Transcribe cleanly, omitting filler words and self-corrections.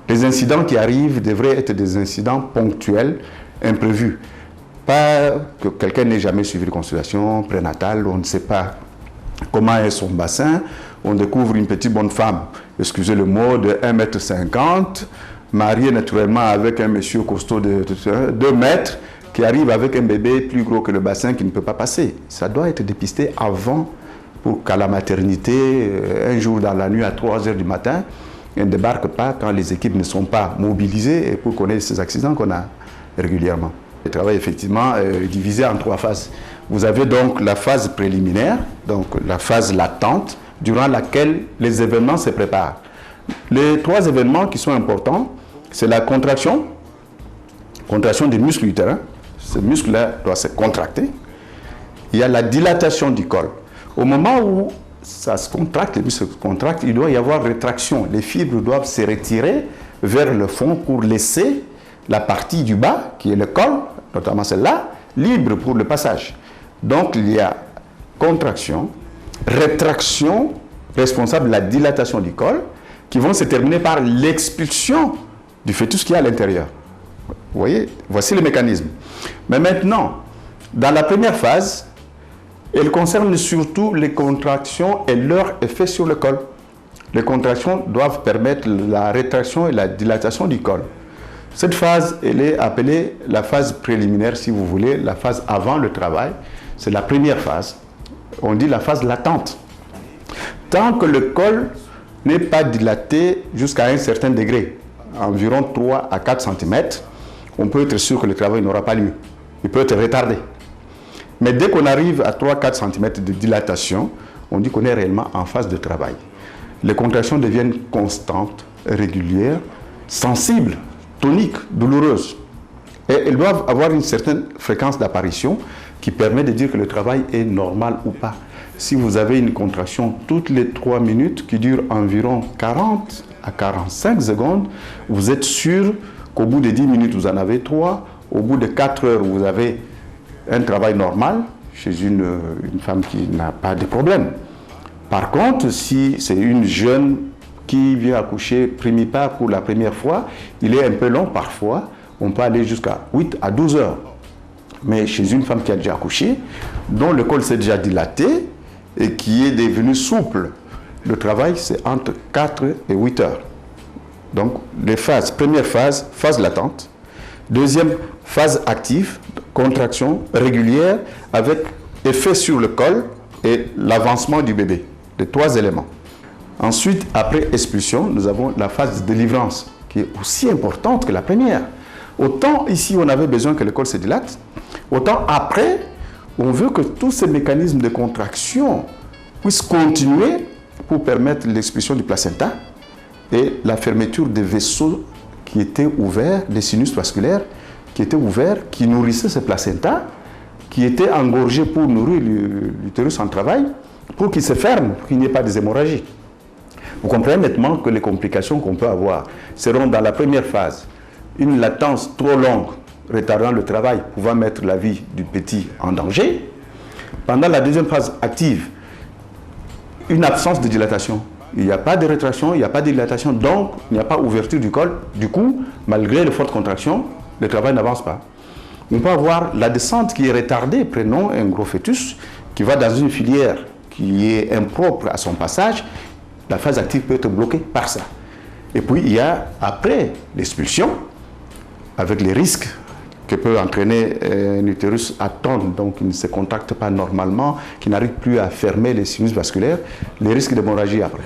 Les incidents qui arrivent devraient être des incidents ponctuels, imprévus. Pas que quelqu'un n'ait jamais suivi de consultation prénatale, on ne sait pas comment est son bassin, on découvre une petite bonne femme, excusez le mot, de 1,50 m, mariée naturellement avec un monsieur costaud de 2 mètres, qui arrive avec un bébé plus gros que le bassin qui ne peut pas passer. Ça doit être dépisté avant, pour qu'à la maternité, un jour dans la nuit à 3 h du matin, on ne débarque pas quand les équipes ne sont pas mobilisées et pour connaître ces accidents qu'on a régulièrement. Le travail effectivement est divisé en 3 phases. Vous avez donc la phase préliminaire, donc la phase latente, durant laquelle les événements se préparent. Les 3 événements qui sont importants, c'est la contraction des muscles utérins. Ce muscle-là doit se contracter. Il y a la dilatation du col. Au moment où ça se contracte, les muscles se contractent, il doit y avoir rétraction. Les fibres doivent se retirer vers le fond pour laisser la partie du bas, qui est le col, notamment celle-là, libre pour le passage. Donc il y a contraction, rétraction, responsable de la dilatation du col, qui vont se terminer par l'expulsion du fœtus qui est à l'intérieur. Vous voyez, voici le mécanisme. Mais maintenant, dans la première phase, elle concerne surtout les contractions et leur effet sur le col. Les contractions doivent permettre la rétraction et la dilatation du col. Cette phase, elle est appelée la phase préliminaire, si vous voulez, la phase avant le travail. C'est la première phase. On dit la phase latente. Tant que le col n'est pas dilaté jusqu'à un certain degré, environ 3 à 4 cm, on peut être sûr que le travail n'aura pas lieu. Il peut être retardé. Mais dès qu'on arrive à 3-4 cm de dilatation, on dit qu'on est réellement en phase de travail. Les contractions deviennent constantes, régulières, sensibles, toniques, douloureuses. Et elles doivent avoir une certaine fréquence d'apparition qui permet de dire que le travail est normal ou pas. Si vous avez une contraction toutes les 3 minutes qui dure environ 40 à 45 secondes, vous êtes sûr qu'au bout de 10 minutes, vous en avez 3. Au bout de 4 heures, vous avez un travail normal chez une femme qui n'a pas de problème. Par contre, si c'est une jeune qui vient accoucher primipare pour la première fois, il est un peu long parfois. On peut aller jusqu'à 8 à 12 heures. Mais chez une femme qui a déjà accouché, dont le col s'est déjà dilaté et qui est devenu souple, le travail c'est entre 4 et 8 heures. Donc les phases, première phase, phase latente. Deuxième phase active, contraction régulière avec effet sur le col et l'avancement du bébé. Les 3 éléments. Ensuite, après expulsion, nous avons la phase de délivrance qui est aussi importante que la première. Autant ici on avait besoin que le col se dilate, autant après on veut que tous ces mécanismes de contraction puissent continuer pour permettre l'expulsion du placenta et la fermeture des vaisseaux qui étaient ouverts, des sinus vasculaires qui étaient ouverts, qui nourrissaient ce placenta, qui étaient engorgés pour nourrir l'utérus en travail, pour qu'il se ferme, pour qu'il n'y ait pas des hémorragies. Vous comprenez nettement que les complications qu'on peut avoir seront dans la première phase, une latence trop longue, retardant le travail, pouvant mettre la vie du petit en danger. Pendant la deuxième phase active, une absence de dilatation. Il n'y a pas de rétraction, il n'y a pas de dilatation, donc il n'y a pas ouverture du col. Du coup, malgré les fortes contractions, le travail n'avance pas. On peut avoir la descente qui est retardée, prenons un gros fœtus qui va dans une filière qui est impropre à son passage, la phase active peut être bloquée par ça. Et puis il y a, après l'expulsion, avec les risques que peut entraîner un utérus atone, donc il ne se contracte pas normalement, qui n'arrive plus à fermer les sinus vasculaires, les risques d'hémorragie après.